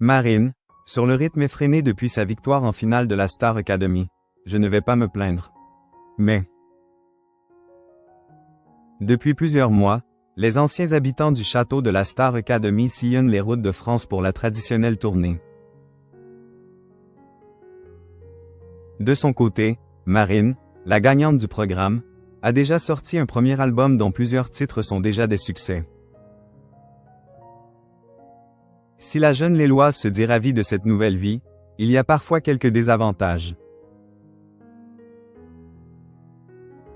Marine, sur le rythme effréné depuis sa victoire en finale de la Star Academy, je ne vais pas me plaindre. Mais, depuis plusieurs mois, les anciens habitants du château de la Star Academy sillonnent les routes de France pour la traditionnelle tournée. De son côté, Marine, la gagnante du programme, a déjà sorti un premier album dont plusieurs titres sont déjà des succès. Si la jeune Lilloise se dit ravie de cette nouvelle vie, il y a parfois quelques désavantages.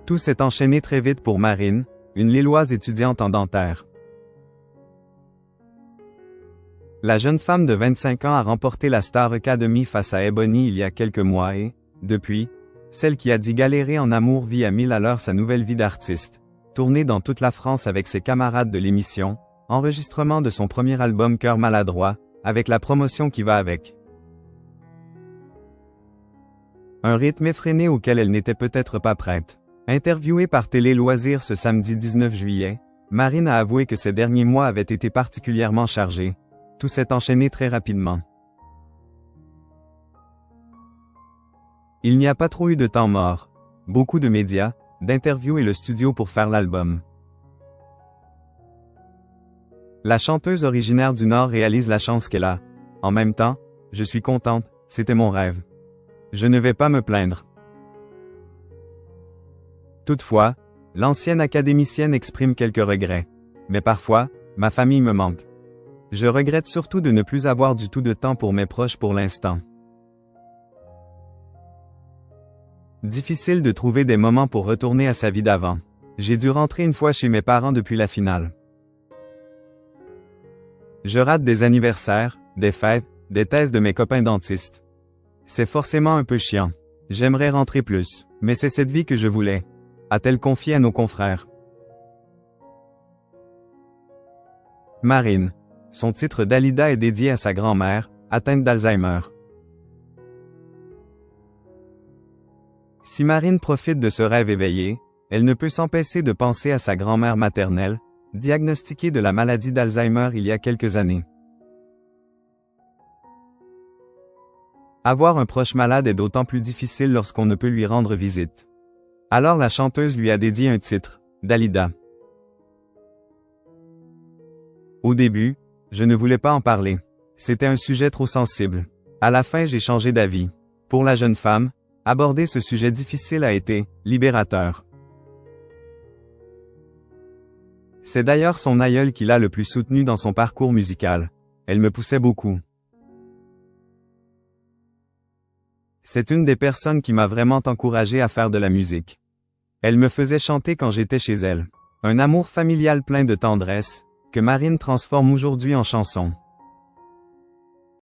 Tout s'est enchaîné très vite pour Marine, une Lilloise étudiante en dentaire. La jeune femme de 25 ans a remporté la Star Academy face à Ebony il y a quelques mois et, depuis, celle qui a dit galérer en amour vit à 1000 à l'heure sa nouvelle vie d'artiste, tournée dans toute la France avec ses camarades de l'émission, enregistrement de son premier album Cœur maladroit, avec la promotion qui va avec. Un rythme effréné auquel elle n'était peut-être pas prête. Interviewée par Télé Loisirs ce samedi 19 juillet, Marine a avoué que ces derniers mois avaient été particulièrement chargés. Tout s'est enchaîné très rapidement. Il n'y a pas trop eu de temps mort, beaucoup de médias, d'interviews et le studio pour faire l'album. La chanteuse originaire du Nord réalise la chance qu'elle a. En même temps, je suis contente, c'était mon rêve. Je ne vais pas me plaindre. Toutefois, l'ancienne académicienne exprime quelques regrets. Mais parfois, ma famille me manque. Je regrette surtout de ne plus avoir du tout de temps pour mes proches pour l'instant. Difficile de trouver des moments pour retourner à sa vie d'avant. J'ai dû rentrer une fois chez mes parents depuis la finale. Je rate des anniversaires, des fêtes, des thèses de mes copains dentistes. C'est forcément un peu chiant. J'aimerais rentrer plus, mais c'est cette vie que je voulais, a-t-elle confié à nos confrères. Marine. Son titre Dalida est dédié à sa grand-mère, atteinte d'Alzheimer. Si Marine profite de ce rêve éveillé, elle ne peut s'empêcher de penser à sa grand-mère maternelle, diagnostiquée de la maladie d'Alzheimer il y a quelques années. Avoir un proche malade est d'autant plus difficile lorsqu'on ne peut lui rendre visite. Alors la chanteuse lui a dédié un titre, Dalida. Au début, je ne voulais pas en parler. C'était un sujet trop sensible. À la fin, j'ai changé d'avis. Pour la jeune femme, aborder ce sujet difficile a été libérateur. C'est d'ailleurs son aïeul qui l'a le plus soutenu dans son parcours musical. Elle me poussait beaucoup. C'est une des personnes qui m'a vraiment encouragé à faire de la musique. Elle me faisait chanter quand j'étais chez elle. Un amour familial plein de tendresse, que Marine transforme aujourd'hui en chanson.